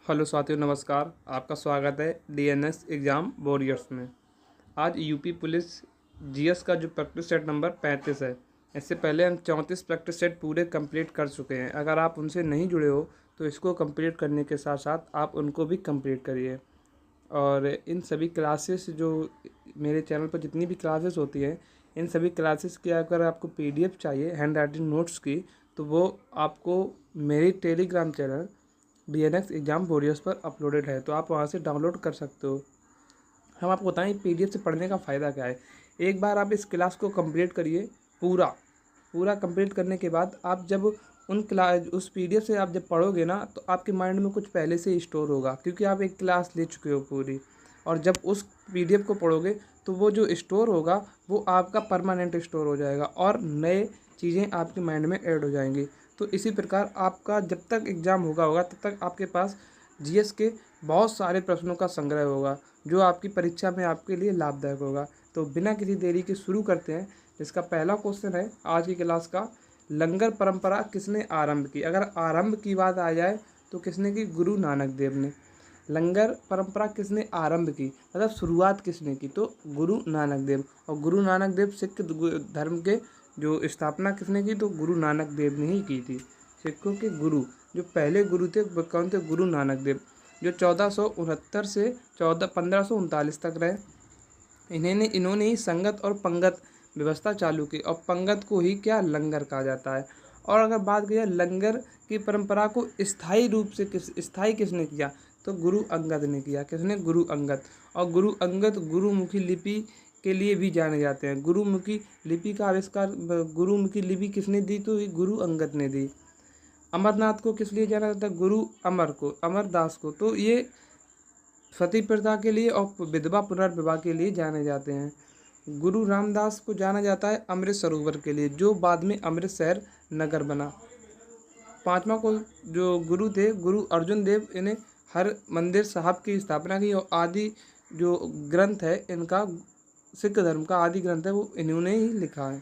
Hello साथियों, नमस्कार। आपका स्वागत है डीएनएस एग्ज़ाम वॉरियर्स में। आज यूपी पुलिस जीएस का जो प्रैक्टिस सेट नंबर 35 है, इससे पहले हम 34 प्रैक्टिस सेट पूरे कंप्लीट कर चुके हैं। अगर आप उनसे नहीं जुड़े हो तो इसको कंप्लीट करने के साथ साथ आप उनको भी कंप्लीट करिए। और इन सभी क्लासेस जो मेरे चैनल पर जितनी भी क्लासेस होती हैं, इन सभी क्लासेस की अगर आपको पीडीएफ चाहिए हैंड राइटिंग नोट्स की, तो वो आपको मेरे Telegram channel DNS exam warriors पर अपलोडेड है, तो आप वहाँ से डाउनलोड कर सकते हो। हम आपको बताएं पीडीएफ से पढ़ने का फ़ायदा क्या है। एक बार आप इस क्लास को कंप्लीट करिए, पूरा पूरा कंप्लीट करने के बाद आप जब उस पीडीएफ से आप जब पढ़ोगे ना, तो आपके माइंड में कुछ पहले से ही स्टोर होगा, क्योंकि आप एक क्लास ले चुके हो पूरी। और जब उस पीडीएफ को पढ़ोगे तो वो जो स्टोर होगा वो आपका परमानेंट स्टोर हो जाएगा और नए चीज़ें आपके माइंड में ऐड हो जाएंगी। तो इसी प्रकार आपका जब तक एग्ज़ाम होगा तब तक आपके पास जीएस के बहुत सारे प्रश्नों का संग्रह होगा, जो आपकी परीक्षा में आपके लिए लाभदायक होगा। तो बिना किसी देरी के शुरू करते हैं। इसका पहला क्वेश्चन है आज की क्लास का, लंगर परंपरा किसने आरंभ की। अगर आरंभ की बात आ जाए तो किसने की? गुरु नानक देव ने। लंगर परंपरा किसने आरंभ की, मतलब शुरुआत किसने की? तो गुरु नानक देव। और गुरु नानक देव सिख धर्म के जो स्थापना किसने की? तो गुरु नानक देव ने ही की थी। सिखों के गुरु जो पहले गुरु थे वो कौन थे? गुरु नानक देव, जो 1469 से 1539 तक रहे। इन्होंने ही संगत और पंगत व्यवस्था चालू की, और पंगत को ही क्या? लंगर कहा जाता है। और अगर बात की जाए लंगर की परंपरा को स्थायी रूप से स्थायी किसने किया? तो गुरु अंगद ने किया। किसने? गुरु अंगद। और गुरु अंगद गुरुमुखी लिपि के लिए भी जाने जाते हैं। गुरुमुखी लिपि का आविष्कार गुरुमुखी लिपि किसने दी? तो ये गुरु अंगद ने दी। अमरनाथ को किस लिए जाना जाता है? गुरु अमरदास को। तो ये सती प्रथा के लिए और विधवा पुनर्विवाह के लिए जाने जाते हैं। गुरु रामदास को जाना जाता है अमृत सरोवर के लिए, जो बाद में अमृत शहर नगर बना। पांचवा को जो गुरु थे, गुरु अर्जुन देव, इन्हें हर मंदिर साहब की स्थापना की, और आदि जो ग्रंथ है इनका, सिख धर्म का आदि ग्रंथ है, वो इन्होंने ही लिखा है।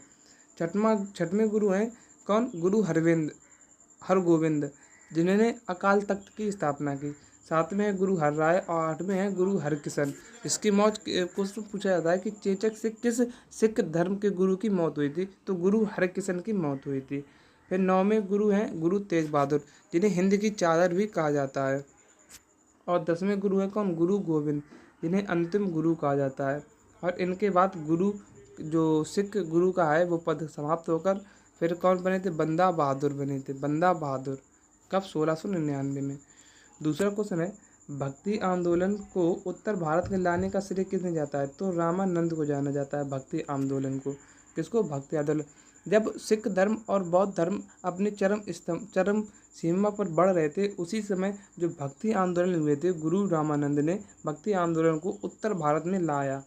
छठवें गुरु हैं कौन? गुरु हरगोविंद, जिन्होंने अकाल तख्त की स्थापना की। सातवें हैं गुरु हरराय और आठवें हैं गुरु हरकिशन। इसकी मौत क्वेश्चन पूछा जाता है कि चेचक से किस सिख धर्म के गुरु की मौत हुई थी? तो गुरु हरकिशन की मौत हुई थी। फिर नौवें गुरु हैं गुरु तेग बहादुर, जिन्हें हिंद की चादर भी कहा जाता है। और 10वें गुरु हैं कौन? गुरु गोविंद, जिन्हें अंतिम गुरु कहा जाता है। और इनके बाद गुरु जो सिख गुरु का है वो पद समाप्त होकर फिर कौन बने थे? बंदा बहादुर बने थे। बंदा बहादुर कब? 1699 में। दूसरा क्वेश्चन है, भक्ति आंदोलन को उत्तर भारत में लाने का श्रेय किसने जाता है? तो रामानंद को जाना जाता है भक्ति आंदोलन को। किसको? भक्ति आंदोलन। जब सिख धर्म और बौद्ध धर्म अपने चरम सीमा पर बढ़ रहे थे, उसी समय जो भक्ति आंदोलन हुए थे, गुरु रामानंद ने भक्ति आंदोलन को उत्तर भारत में लाया।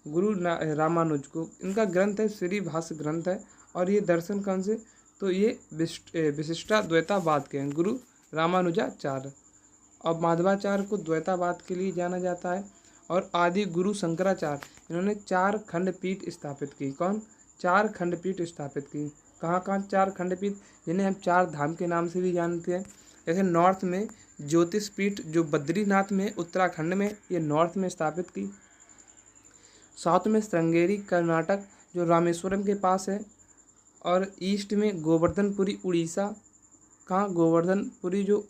रामानुज को, इनका ग्रंथ है श्री भाष्य ग्रंथ है। और ये दर्शन कौन से? तो ये विशिष्टाद्वैतावाद के हैं, गुरु रामानुजाचार्य। और माधवाचार्य को द्वैतावाद के लिए जाना जाता है। और आदि गुरु शंकराचार्य, इन्होंने 4 खंडपीठ स्थापित की। कौन? 4 खंडपीठ स्थापित की। कहाँ कहाँ 4 खंडपीठ? जिन्हें हम 4 धाम के नाम से भी जानते हैं। जैसे नॉर्थ में ज्योतिष पीठ जो बद्रीनाथ में उत्तराखंड में, ये नॉर्थ में स्थापित की। साउथ में श्रृंगेरी कर्नाटक जो रामेश्वरम के पास है। और ईस्ट में गोवर्धनपुरी उड़ीसा, कहाँ? गोवर्धनपुरी जो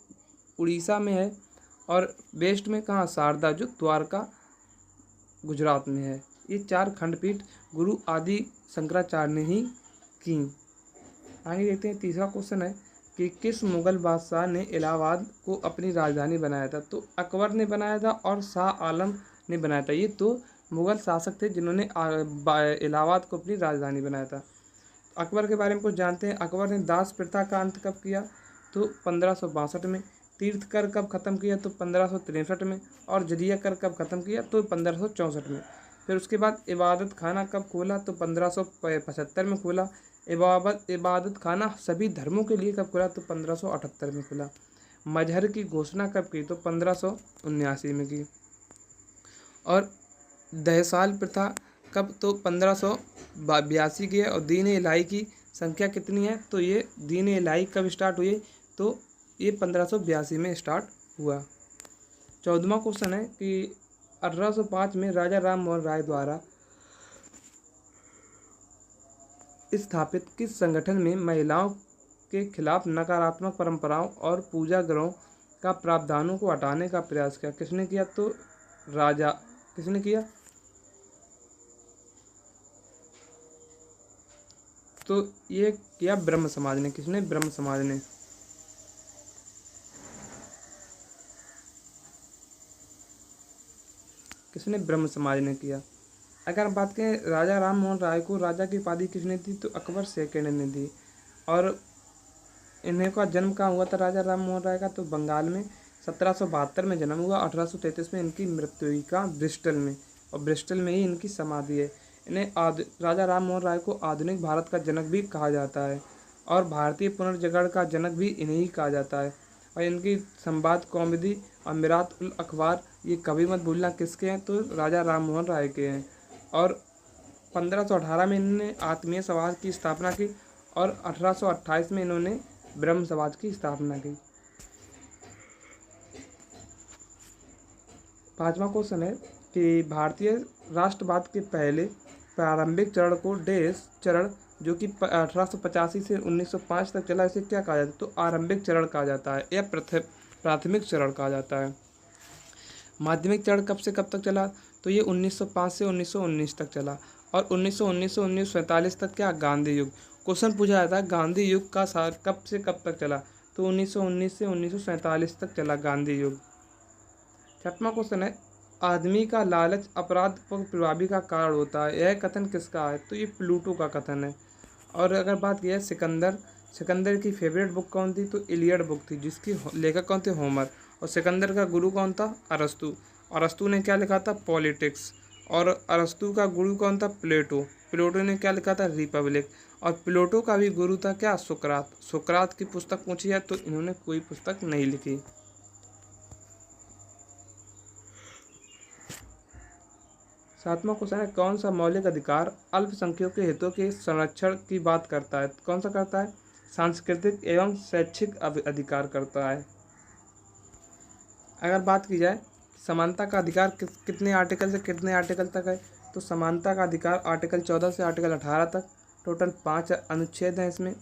उड़ीसा में है। और वेस्ट में कहाँ? शारदा जो द्वारका गुजरात में है। ये 4 खंडपीठ गुरु आदि शंकराचार्य ने ही की। आगे देखते हैं, तीसरा क्वेश्चन है कि किस मुगल बादशाह ने इलाहाबाद को अपनी राजधानी बनाया था? तो अकबर ने बनाया था और शाह आलम ने बनाया था। ये तो मुगल शासक थे जिन्होंने इलाहाबाद को अपनी राजधानी बनाया था। अकबर के बारे में कुछ जानते हैं। अकबर ने दास प्रथा का अंत कब किया? तो 1562 में। तीर्थ कर कब खत्म किया? तो 1563 में। और जजिया कर कब खत्म किया? तो 1564 में। फिर उसके बाद इबादत खाना कब खोला? तो 1575 में खोला। इबादत खाना सभी धर्मों के लिए कब खोला? तो 1578 में खोला। मजहर की घोषणा कब की? तो 1579 में की। और दहसाल प्रथा कब? तो 1582 की है। और दीन इलाही की संख्या कितनी है? तो ये दीन इलाही कब स्टार्ट हुई? तो ये 1582 में स्टार्ट हुआ। 14वां क्वेश्चन है कि 1805 में राजा राम मोहन राय द्वारा स्थापित किस संगठन में महिलाओं के खिलाफ नकारात्मक परंपराओं और पूजा ग्रहों का प्रावधानों को हटाने का प्रयास किया? किसने किया? तो राजा किसने किया? तो ये किया ब्रह्म समाज ने। किसने? ब्रह्म समाज ने। किसने? ब्रह्म समाज ने किया। अगर बात करें राजा राम मोहन राय को राजा की उपाधि किसने दी? तो अकबर सेकंड ने दी। और इन्हें का जन्म कहाँ हुआ था राजा राम मोहन राय का? तो बंगाल में 1772 में जन्म हुआ। 1833 में इनकी मृत्यु हुई। कहाँ? ब्रिस्टल में। और ब्रिस्टल में ही इनकी समाधि है। इन्हें राजा राम मोहन राय को आधुनिक भारत का जनक भी कहा जाता है और भारतीय पुनर्जागरण का जनक भी इन्हें ही कहा जाता है। और इनकी संवाद कौमुदी और मिरात उल अखबार ये कभी मत भूलना किसके हैं? तो राजा राम मोहन राय के हैं। और 1518 में इन्होंने आत्मीय समाज की स्थापना की और 1828 में इन्होंने ब्रह्म समाज की स्थापना की। 5वां क्वेश्चन है कि भारतीय राष्ट्रवाद के पहले प्रारंभिक चरण को डेस चरण जो कि 1885 से 1905 तक चला, इसे क्या कहा जाता है? तो आरंभिक चरण कहा जाता है या प्राथमिक चरण कहा जाता है। माध्यमिक चरण कब से कब तक चला? तो ये 1905 से 1919 तक चला। और 1919 से 1947 तक क्या? गांधी युग। क्वेश्चन पूछा जाता है गांधी युग का सार कब से कब तक चला? तो 1919 से 1947 तक चला गांधी युग। 6वां क्वेश्चन है आदमी का लालच अपराध पर प्रभावी का कारण होता है, यह कथन किसका है? तो ये प्लूटो का कथन है। और अगर बात की जाए सिकंदर की फेवरेट बुक कौन थी? तो इलियड बुक थी, जिसकी लेखक कौन थे? होमर। और सिकंदर का गुरु कौन था? अरस्तु। अरस्तु ने क्या लिखा था? पॉलिटिक्स। और अरस्तु का गुरु कौन था? प्लेटो। प्लेटो ने क्या लिखा था? रिपब्लिक। और प्लेटो का भी गुरु था क्या? सुकरात। सुकरात की पुस्तक पूछी है तो इन्होंने कोई पुस्तक नहीं लिखी। 7वां क्वेश्चन है कौन सा मौलिक अधिकार अल्पसंख्यकों के हितों के संरक्षण की बात करता है? कौन सा करता है? सांस्कृतिक एवं शैक्षिक अधिकार करता है। अगर बात की जाए समानता का अधिकार कितने आर्टिकल से कितने आर्टिकल तक है? तो समानता का अधिकार आर्टिकल 14 से आर्टिकल 18 तक, टोटल 5 अनुच्छेद हैं इसमें।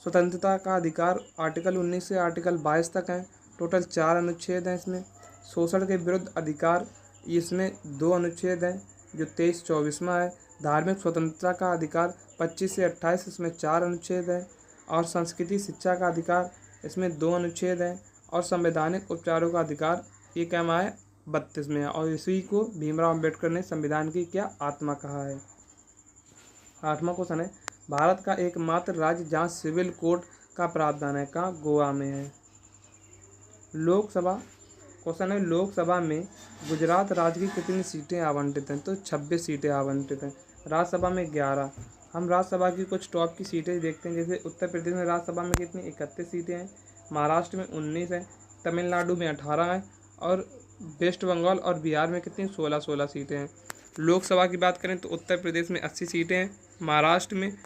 स्वतंत्रता का अधिकार आर्टिकल 19 से आर्टिकल 22 तक हैं, टोटल 4 अनुच्छेद हैं इसमें। शोषण के विरुद्ध अधिकार इसमें 2 अनुच्छेद हैं जो 23-24वां है। धार्मिक स्वतंत्रता का अधिकार 25 से 28, इसमें 4 अनुच्छेद हैं। और संस्कृति शिक्षा का अधिकार इसमें 2 अनुच्छेद हैं। और संवैधानिक उपचारों का अधिकार ये क्या में है? 32 में है। और इसी को भीमराव अम्बेडकर ने संविधान की क्या आत्मा कहा है। 8वां क्वेश्चन है भारत का एकमात्र राज्य जहाँ सिविल कोड का प्रावधान है, कहाँ? गोवा में है। लोकसभा क्वेश्चन है लोकसभा में गुजरात राज्य की कितनी सीटें आवंटित हैं? तो 26 सीटें आवंटित हैं। राज्यसभा में 11। हम राज्यसभा की कुछ टॉप की सीटें देखते हैं, जैसे उत्तर प्रदेश में राज्यसभा में कितनी? 31 सीटें हैं। महाराष्ट्र में 19 हैं। तमिलनाडु में 18 हैं। और वेस्ट बंगाल और बिहार में कितनी? 16 सीटें हैं। लोकसभा की बात करें तो उत्तर प्रदेश में 80 सीटें हैं, महाराष्ट्र में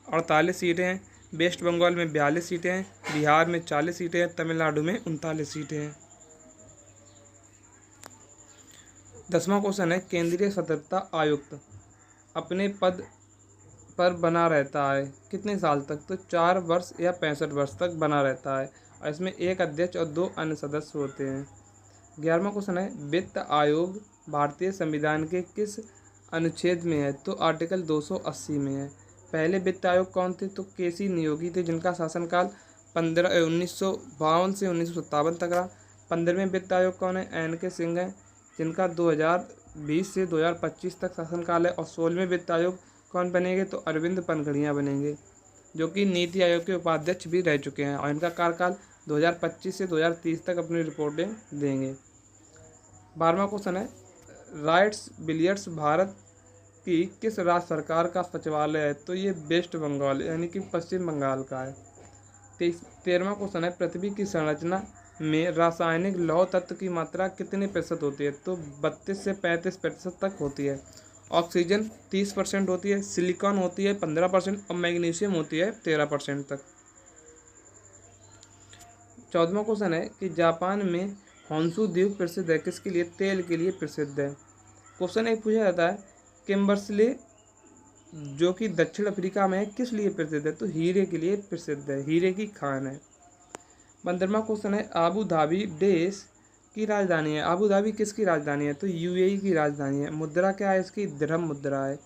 48 सीटें हैं, वेस्ट बंगाल में 42 सीटें हैं, बिहार में 40 सीटें हैं, तमिलनाडु में 39 सीटें हैं। 10वां क्वेश्चन है केंद्रीय सतर्कता आयुक्त अपने पद पर बना रहता है कितने साल तक? तो 4 वर्ष या 65 वर्ष तक बना रहता है। और इसमें एक अध्यक्ष और 2 अन्य सदस्य होते हैं। 11वां क्वेश्चन है वित्त आयोग भारतीय संविधान के किस अनुच्छेद में है? तो आर्टिकल 280 में है। पहले वित्त आयोग कौन थे? तो केसी नियोगी थे, जिनका शासनकाल 1952 से 1957 तक रहा। 15वें वित्त आयोग कौन है? एन.के. सिंह हैं, जिनका 2020 से 2025 तक शासनकाल है। और 16वें वित्त आयोग कौन बनेंगे? तो अरविंद पनघड़िया बनेंगे, जो कि नीति आयोग के उपाध्यक्ष भी रह चुके हैं। और इनका कार्यकाल 2025 से 2030 तक अपनी रिपोर्टें देंगे। 12वां क्वेश्चन है राइट्स बिलियर्ड्स भारत की किस राज्य सरकार का सचिवालय है? तो ये वेस्ट बंगाल यानी कि पश्चिम बंगाल का है। 13वां क्वेश्चन है पृथ्वी की संरचना में रासायनिक लौह तत्व की मात्रा कितने प्रतिशत होती है? तो 32 से 35% तक होती है। ऑक्सीजन 30% होती है, सिलिकॉन होती है 15% और मैग्नीशियम होती है 13% तक। 14वां क्वेश्चन है कि जापान में होन्शु द्वीप प्रसिद्ध है किसके लिए? तेल के लिए प्रसिद्ध है। क्वेश्चन एक पूछा जाता है किम्बर्सले जो कि दक्षिण अफ्रीका में है किस लिए प्रसिद्ध है? तो हीरे के लिए प्रसिद्ध है, हीरे की खान है। 15वां क्वेश्चन है आबू धाबी देश की राजधानी है। आबू धाबी किसकी राजधानी है? तो यूएई की राजधानी है। मुद्रा क्या है इसकी? दिरहम मुद्रा है।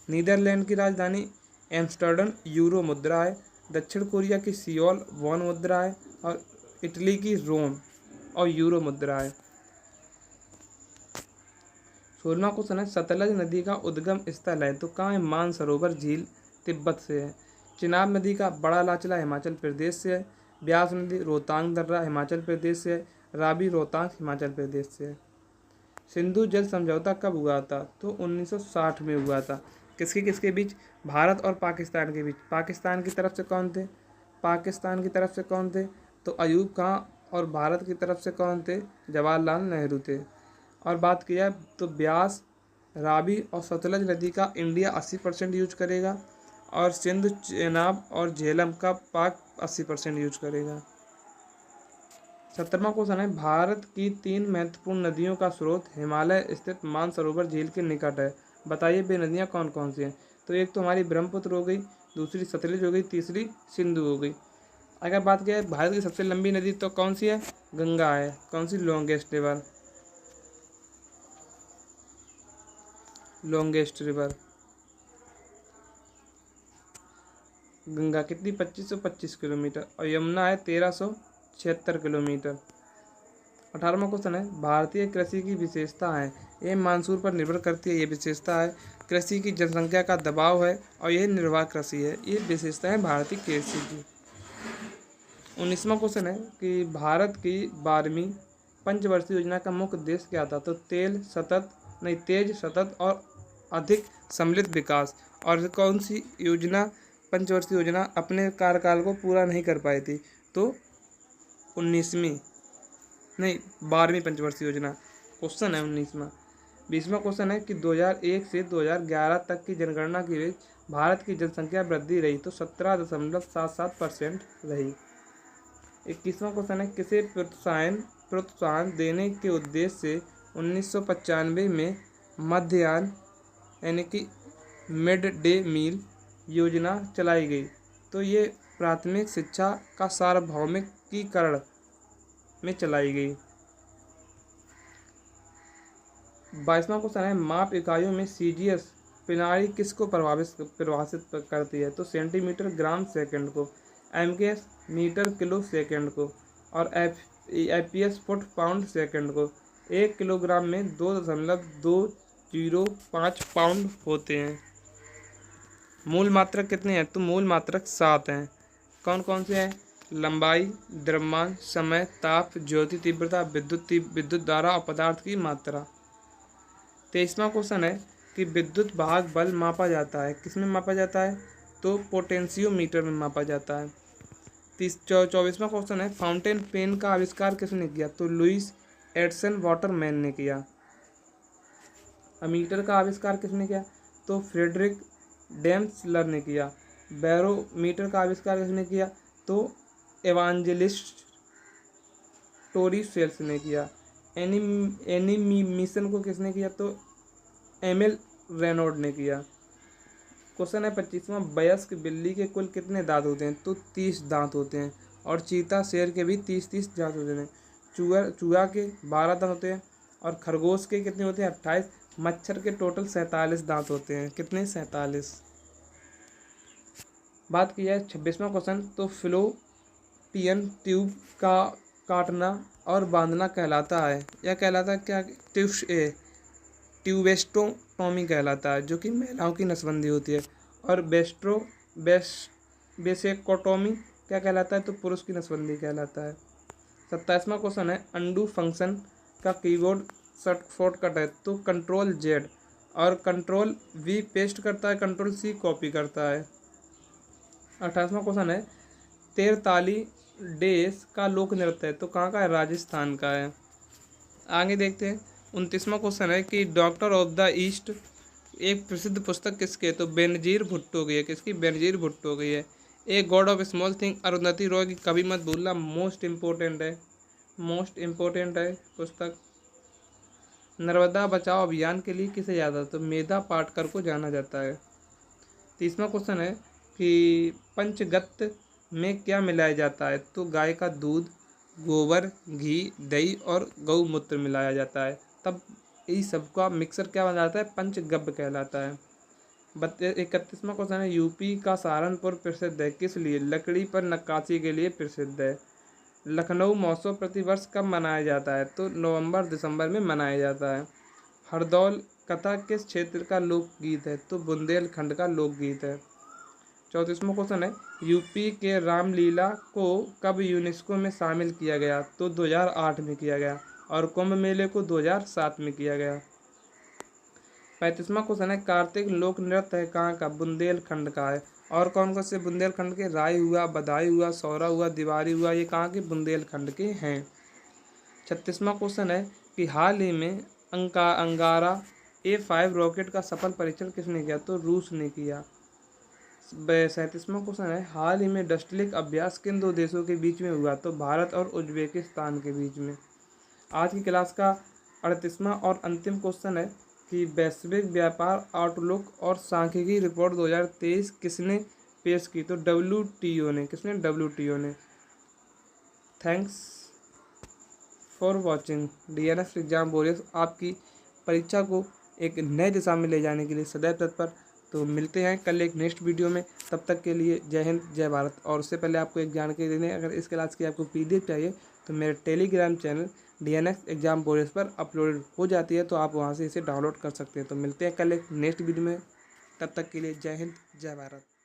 नीदरलैंड की राजधानी एम्स्टर्डम यूरो मुद्रा है। दक्षिण कोरिया की सियोल वॉन मुद्रा है। और इटली की रोम और यूरो मुद्रा है। 16वां क्वेश्चन है सतलज नदी का उद्गम स्थल है तो कहाँ है? मानसरोवर झील तिब्बत से है। चिनाब नदी का बड़ा लाचला हिमाचल प्रदेश से है। ब्यास नदी रोहतांग दर्रा हिमाचल प्रदेश से है। रावी रोहतांग हिमाचल प्रदेश से है। सिंधु जल समझौता कब हुआ था? तो 1960 में हुआ था। किसके किसके बीच? भारत और पाकिस्तान के बीच। पाकिस्तान की तरफ से कौन थे? पाकिस्तान की तरफ से कौन थे? तो अयूब खां। और भारत की तरफ से कौन थे? जवाहरलाल नेहरू थे। और बात की जाए तो ब्यास, रावी और सतलज नदी का इंडिया 80% यूज करेगा और सिंध, चेनाब और झेलम का पाक 80% यूज करेगा। 17वां क्वेश्चन है भारत की 3 महत्वपूर्ण नदियों का स्रोत हिमालय स्थित मानसरोवर झील के निकट है। बताइए वे नदियाँ कौन कौन सी हैं? तो एक तो हमारी ब्रह्मपुत्र हो गई, दूसरी सतलज हो गई, तीसरी सिंधु हो गई। अगर बात की जाए भारत की सबसे लंबी नदी तो कौन सी है? गंगा है। कौन सी? Longest river. Longest river Ganga कितनी? 2525 किलोमीटर। और यमुना है 1376 किलोमीटर। 18वां क्वेश्चन है भारतीय कृषि की विशेषता है। ये मानसून पर निर्भर करती है। ये विशेषता है कृषि की जनसंख्या का दबाव है और यह निर्वाह कृषि है। ये विशेषता है भारतीय कृषि की। 19वां क्वेश्चन है कि भारत की 12वीं पंचवर्षीय योजना का मुख्य उद्देश्य क्या था? तो तेज, सतत और अधिक सम्मिलित विकास। और कौन सी योजना पंचवर्षीय योजना अपने कार्यकाल को पूरा नहीं कर पाई थी? तो 12वीं पंचवर्षीय योजना। क्वेश्चन है 19वां। 20वां क्वेश्चन है कि 2001 से 2011 तक की जनगणना के बीच भारत की जनसंख्या वृद्धि रही तो 17.77% रही। 21वां क्वेश्चन है किसे प्रोत्साहन देने के उद्देश्य से 1995 में मध्याह्न यानी कि मिड डे मील योजना चलाई गई? तो ये प्राथमिक शिक्षा का सार्वभौमिकीकरण में चलाई गई। 22वां क्वेश्चन है माप इकाइयों में सीजीएस प्रणाली किसको परिभाषित करती है? तो सेंटीमीटर, ग्राम, सेकंड को। एमकेएस मीटर, किलो, सेकंड को। और एफपीएस फुट, पाउंड, सेकंड को। 1 किलोग्राम में 2.205 पाउंड होते हैं। मूल मात्रक कितने हैं? तो मूल मात्रक 7 हैं। कौन कौन से हैं? लंबाई, द्रव्यमान, समय, ताप, ज्योति तीव्रता, विद्युत धारा और पदार्थ की मात्रा। 23वां क्वेश्चन है कि विद्युत वाहक बल मापा जाता है किसमें मापा जाता है? तो पोटेंशियोमीटर में मापा जाता है। 24वां क्वेश्चन है फाउंटेन पेन का आविष्कार किसने किया? तो लुईस एडिसन वाटरमैन ने किया। अमीटर का आविष्कार किसने किया? तो फ्रेडरिक डेम्सलर ने किया। बैरोमीटर का आविष्कार किसने किया? तो एवांजेलिस्ट टोरीसेल्स ने किया। एनिमेशन को किसने किया? तो एमिल रेनॉल्ड ने किया। क्वेश्चन है 25वां वयस्क बिल्ली के कुल कितने दांत होते हैं? तो 30 दांत होते हैं। और चीता शेर के भी 30 दांत होते हैं। चूहा के 12 दांत होते हैं। और खरगोश के कितने होते हैं? 28। मच्छर के टोटल 47 दांत होते हैं। कितने? 47। बात की जाए 26वां क्वेश्चन तो फिलोपियन ट्यूब का काटना और बांधना कहलाता है। यह कहलाता है क्या? ट्यूबेस्टोटॉमी कहलाता है जो कि महिलाओं की नसबंदी होती है। और वेसेक्टोमी क्या कहलाता है? तो पुरुष की नसबंदी कहलाता है। 27वां क्वेश्चन है अंडू फंक्शन का कीबोर्ड शॉर्टकट है। तो कंट्रोल जेड। और कंट्रोल वी पेस्ट करता है, कंट्रोल सी कॉपी करता है। 28वां क्वेश्चन है तेरताली देश का लोक नृत्य है तो कहाँ का है? राजस्थान का है। आगे देखते हैं 29वां क्वेश्चन है कि डॉक्टर ऑफ द ईस्ट एक प्रसिद्ध पुस्तक किसकी है? तो बेनजीर भुट्टो की है। किसकी? बेनजीर भुट्टो की है। एक God of small thing Arundhati Roy की कभी मत भूलना मोस्ट इम्पोर्टेंट है। मोस्ट इम्पोर्टेंट है पुस्तक। नर्मदा बचाओ अभियान के लिए किसे याद आता है? तो मेधा पाटकर को जाना जाता है। 30वां क्वेश्चन है कि पंचगत में क्या मिलाया जाता है? तो गाय का दूध, गोबर, घी, दही और गौमूत्र मिलाया जाता है, तब इस सबका मिक्सर क्या बन जाता है? पंचगव्य कहलाता है। 31वां क्वेश्चन है यूपी का सहारनपुर प्रसिद्ध है किस लिए? लकड़ी पर नक्काशी के लिए प्रसिद्ध है। लखनऊ महोत्सव प्रतिवर्ष कब मनाया जाता है? तो नवंबर दिसंबर में मनाया जाता है। हरदौल कथा किस क्षेत्र का लोकगीत है? तो बुंदेलखंड का लोकगीत है। 34वां क्वेश्चन है यूपी के रामलीला को कब यूनेस्को में शामिल किया गया? तो 2008 में किया गया और कुंभ मेले को 2007 में किया गया। 35वां क्वेश्चन है कार्तिक लोक नृत्य है कहाँ का? बुंदेलखंड का है। और कौन कौन से बुंदेलखंड के? राय हुआ, बदायूं हुआ, सौरा हुआ, दिवारी हुआ, ये कहाँ के? बुंदेलखंड के हैं। 36वां क्वेश्चन है कि हाल ही में अंगारा A5 रॉकेट का सफल परीक्षण किसने किया? तो रूस ने किया। 37वां क्वेश्चन है हाल ही में डस्टलिक अभ्यास किन दो देशों के बीच में हुआ? तो भारत और उज्बेकिस्तान के बीच में। आज की क्लास का 38वां और अंतिम क्वेश्चन है कि वैश्विक व्यापार आउटलुक और सांख्यिकी रिपोर्ट 2023 किसने पेश की? तो WTO ने। किसने? WTO ने। Thanks for watching. DNS exam warriors आपकी परीक्षा को एक नए दिशा में ले जाने के लिए सदैव तत्पर। तो मिलते हैं कल एक नेक्स्ट वीडियो में, तब तक के लिए जय हिंद जय भारत। और उससे पहले आपको एक जानकारी देने, अगर इस क्लास की आपको PDF चाहिए तो मेरे Telegram channel DNS exam warriors पर अपलोड हो जाती है, तो आप वहां से इसे डाउनलोड कर सकते हैं। तो मिलते हैं कल एक नेक्स्ट वीडियो में, तब तक के लिए जय हिंद जय भारत।